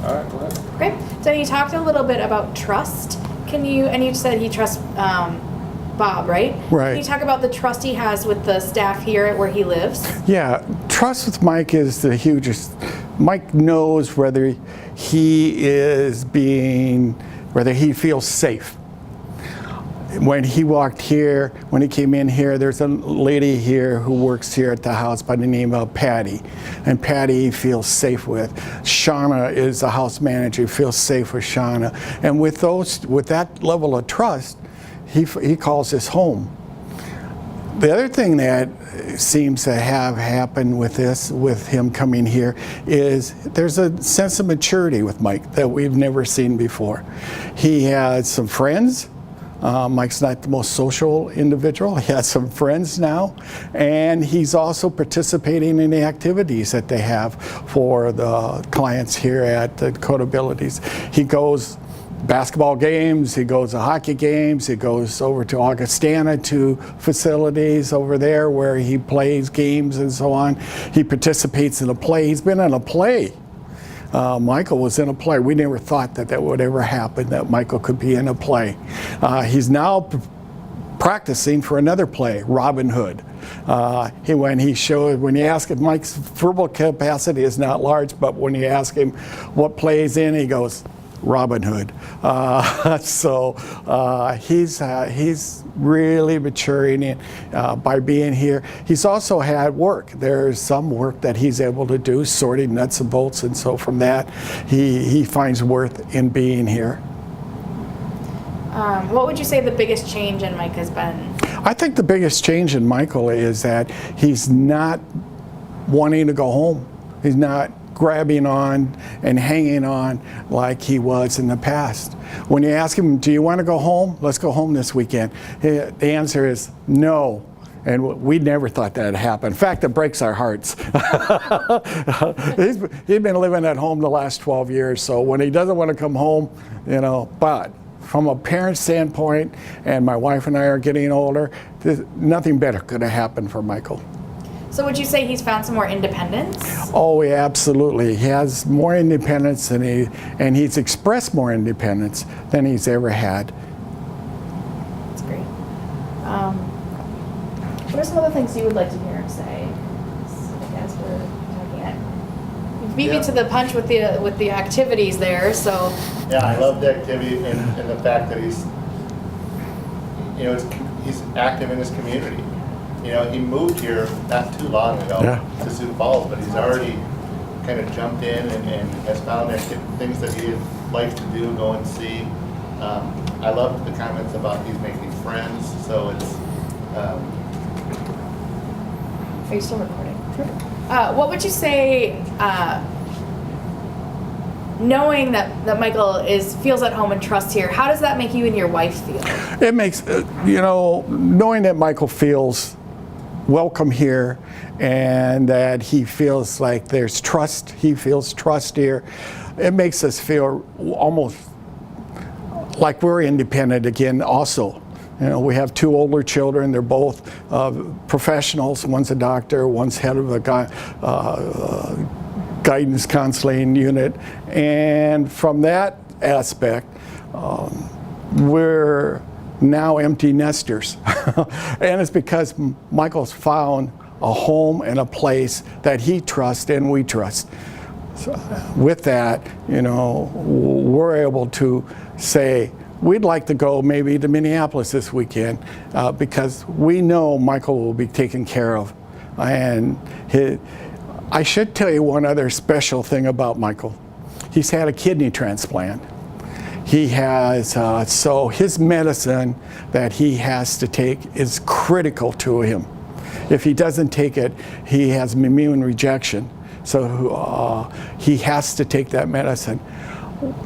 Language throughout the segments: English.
All right, go ahead. Okay. So you talked a little bit about trust. And you said he trusts Bob, right? Right. Can you talk about the trust he has with the staff here where he lives? Yeah, trust with Mike is the hugest. Mike knows whether whether he feels safe. When he walked here, when he came in here, there's a lady here who works here at the house by the name of Patty. And Patty he feels safe with. Shauna is the house manager, he feels safe with Shauna. And with that level of trust, he calls this home. The other thing that seems to have happened with him coming here, is there's a sense of maturity with Mike that we've never seen before. He has some friends. Mike's not the most social individual. He has some friends now, and he's also participating in the activities that they have for the clients here at the Coatabilities. He goes basketball games, he goes to hockey games, he goes over to Augustana to facilities over there where he plays games and so on. He participates in a play. He's been in a play. Michael was in a play. We never thought that would ever happen, that Michael could be in a play. He's now practicing for another play, Robin Hood. When you ask him, Mike's verbal capacity is not large, but when you ask him what play he's in, he goes, Robin Hood. He's really maturing by being here. He's also had work. There's some work that he's able to do, sorting nuts and bolts, and so from that, he finds worth in being here. What would you say the biggest change in Mike has been? I think the biggest change in Michael is that he's not wanting to go home. He's not grabbing on and hanging on like he was in the past. When you ask him, do you want to go home? Let's go home this weekend. The answer is no. And we never thought that would happen. In fact, it breaks our hearts. He's been living at home the last 12 years, so when he doesn't want to come home, but from a parent standpoint, and my wife and I are getting older, nothing better could have happened for Michael. So would you say he's found some more independence? Oh, yeah, absolutely. He has more independence and he's expressed more independence than he's ever had. That's great. What are some other things you would like to hear him say as we're talking it? You beat me to the punch with the activities there, so. Yeah, I love the activity and the fact that he's active in his community. He moved here not too long ago to Sioux Falls, but he's already kind of jumped in and has found things that he likes to do, go and see. I love the comments about he's making friends, so it's... Are you still recording? Sure. What would you say, knowing that Michael feels at home and trusts here, how does that make you and your wife feel? It makes, knowing that Michael feels welcome here and that he feels like there's trust, he feels trust here, it makes us feel almost like we're independent again also. We have two older children. They're both professionals. One's a doctor, one's head of a guidance counseling unit. And from that aspect, we're now empty nesters. And it's because Michael's found a home and a place that he trusts and we trust. So with that, we're able to say, we'd like to go maybe to Minneapolis this weekend because we know Michael will be taken care of. And I should tell you one other special thing about Michael. He's had a kidney transplant. He has, so his medicine that he has to take is critical to him. If he doesn't take it, he has immune rejection. So he has to take that medicine.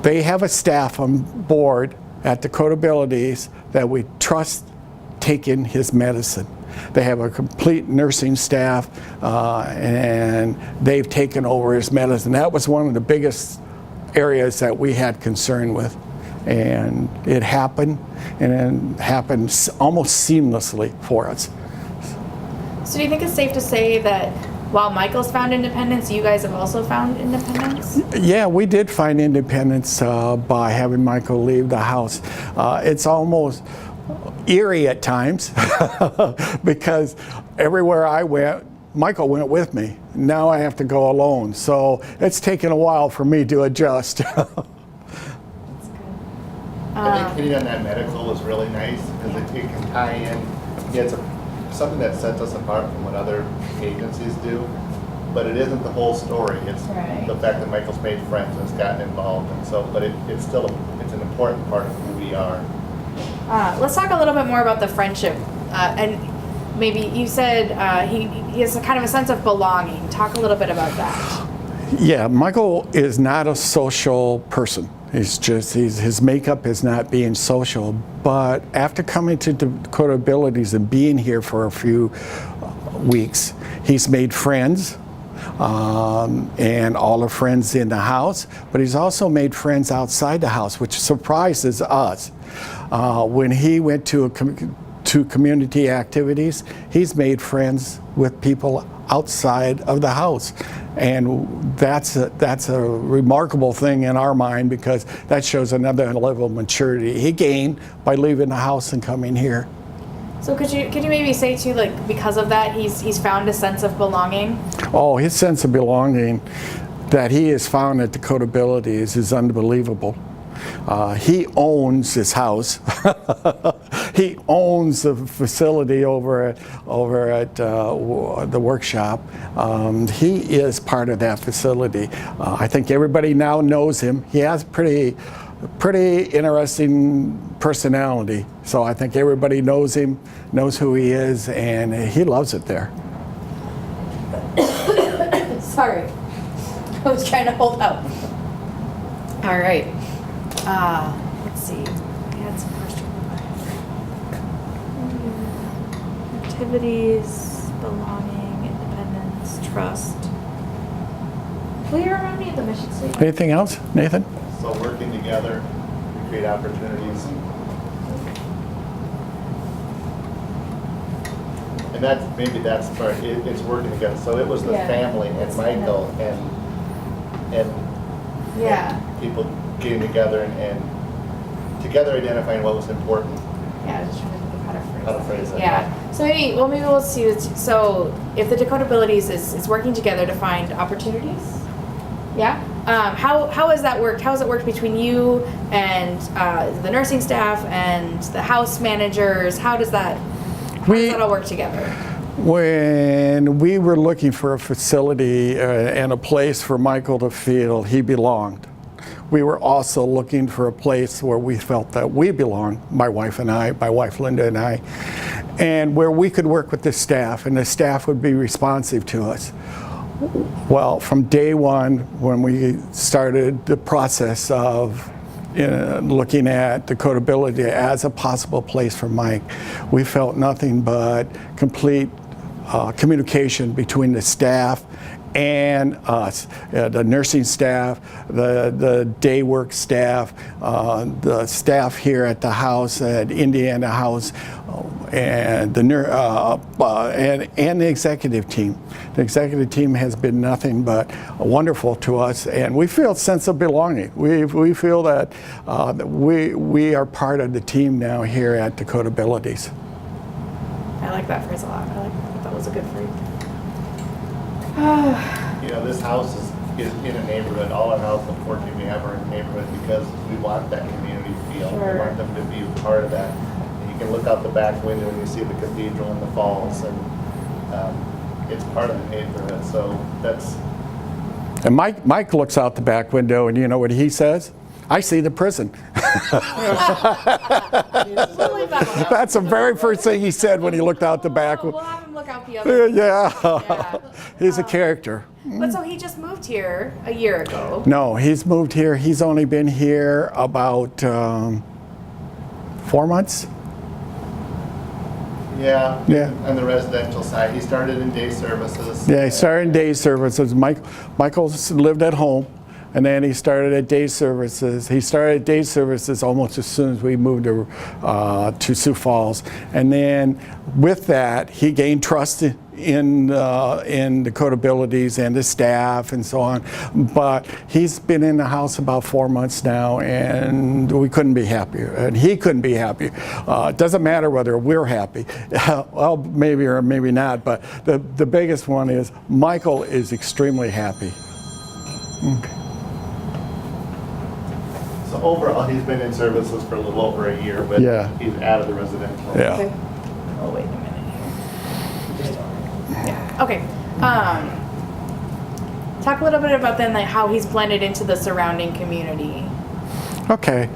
They have a staff on board at the Coatabilities that we trust taking his medicine. They have a complete nursing staff and they've taken over his medicine. That was one of the biggest areas that we had concern with. And it happened, and it happened almost seamlessly for us. So do you think it's safe to say that while Michael's found independence, you guys have also found independence? Yeah, we did find independence by having Michael leave the house. It's almost eerie at times because everywhere I went, Michael went with me. Now I have to go alone. So it's taken a while for me to adjust. That's good. I think hitting on that medical was really nice because it can tie in. Yeah, it's something that sets us apart from what other agencies do, but it isn't the whole story. It's Right. the fact that Michael's made friends and has gotten involved, and so. But it's still it's an important part of who we are. Let's talk a little bit more about the friendship. And maybe you said he has a kind of a sense of belonging. Talk a little bit about that. Yeah, Michael is not a social person. His makeup is not being social. But after coming to Dakota Abilities and being here for a few weeks, he's made friends. And all the friends in the house, but he's also made friends outside the house, which surprises us. When he went to community activities, he's made friends with people outside of the house, and that's a remarkable thing in our mind because that shows another level of maturity he gained by leaving the house and coming here. So could you maybe say too, like, because of that he's found a sense of belonging? Oh, his sense of belonging that he has found at Dakota Abilities is unbelievable. He owns his house. He owns the facility over at the workshop. He is part of that facility. I think everybody now knows him. He has pretty interesting personality. So I think everybody knows him, knows who he is, and he loves it there. Sorry, I was trying to hold out. All right. Let's see. We had some questions. Activities, belonging, independence, trust. Will you remind me of the mission statement? Anything else, Nathan? So working together to create opportunities. And that's part, it's working together. So it was the Yeah. family and Michael and Yeah. people getting together and together identifying what was important. Yeah, I was just trying to think of How to phrase that. Yeah. So maybe we'll see. So if the Dakota Abilities is working together to find opportunities, yeah. How has that worked? How has it worked between you and the nursing staff and the house managers? How does that all work together? When we were looking for a facility and a place for Michael to feel he belonged, we were also looking for a place where we felt that we belonged, my wife Linda and I, and where we could work with the staff and the staff would be responsive to us. Well, from day one, when we started the process of looking at Dakota Ability as a possible place for Mike, we felt nothing but complete communication between the staff and us, the nursing staff, the day work staff, the staff here at the house, at Indiana House, and the executive team. The executive team has been nothing but wonderful to us, and we feel a sense of belonging. We feel that we are part of the team now here at Dakota Abilities. I like that phrase a lot. I think that was a good phrase. You know, this house is in a neighborhood. All our houses, unfortunately, we have are in a neighborhood because we want that community feel. Sure. We want them to be a part of that. And you can look out the back window and you see the cathedral and the falls, and it's part of the neighborhood. So that's. And Mike looks out the back window, and you know what he says? I see the prison. That's the very first thing he said when he looked out the back. We'll have him look out the other. Yeah. Yeah. He's a character. But so he just moved here a year ago. No, he's moved here. He's only been here about 4 months. Yeah. Yeah. On the residential side, he started in day services. Yeah, he started in day services. Michael's lived at home, and then he started at day services. He started at day services almost as soon as we moved to Sioux Falls. And then with that, he gained trust in Dakota Abilities and his staff and so on. But he's been in the house about 4 months now, and we couldn't be happier, and he couldn't be happier. It doesn't matter whether we're happy. Well, maybe or maybe not, but the biggest one is Michael is extremely happy. So overall, he's been in services for a little over a year, but Yeah. he's out of the residential. Yeah. Okay. Oh, wait a minute here. Yeah, okay. Talk a little bit about then, like, how he's blended into the surrounding community. Okay.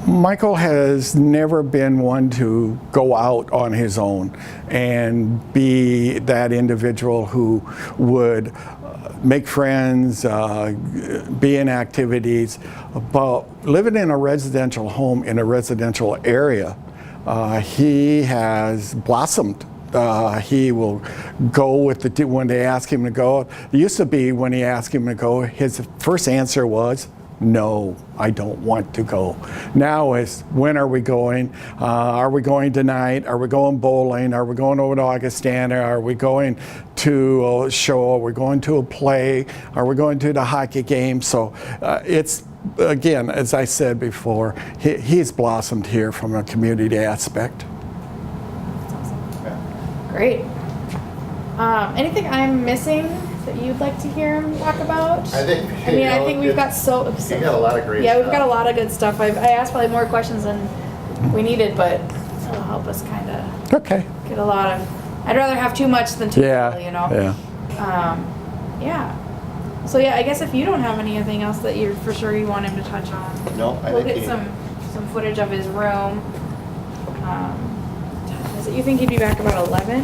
Michael has never been one to go out on his own and be that individual who would make friends, be in activities. But living in a residential home in a residential area, he has blossomed. He will go with when they ask him to go. It used to be when he asked him to go, his first answer was, no, I don't want to go. Now it's, when are we going? Are we going tonight? Are we going bowling? Are we going over to Augustana? Are we going to a show? Are we going to a play? Are we going to the hockey game? So it's, again, as I said before, he's blossomed here from a community aspect. Great. Anything I'm missing that you'd like to hear him talk about? I think, I think we've got so you got a lot of great yeah, stuff. we've got a lot of good stuff. I asked probably more questions than we needed, but it'll help us kind of Okay. get a lot of. I'd rather have too much than too little, you know. Yeah. Yeah. So yeah, I guess if you don't have anything else that you're for sure you want him to touch on, No, I we'll think get some footage of his room. You think he'd be back about 11?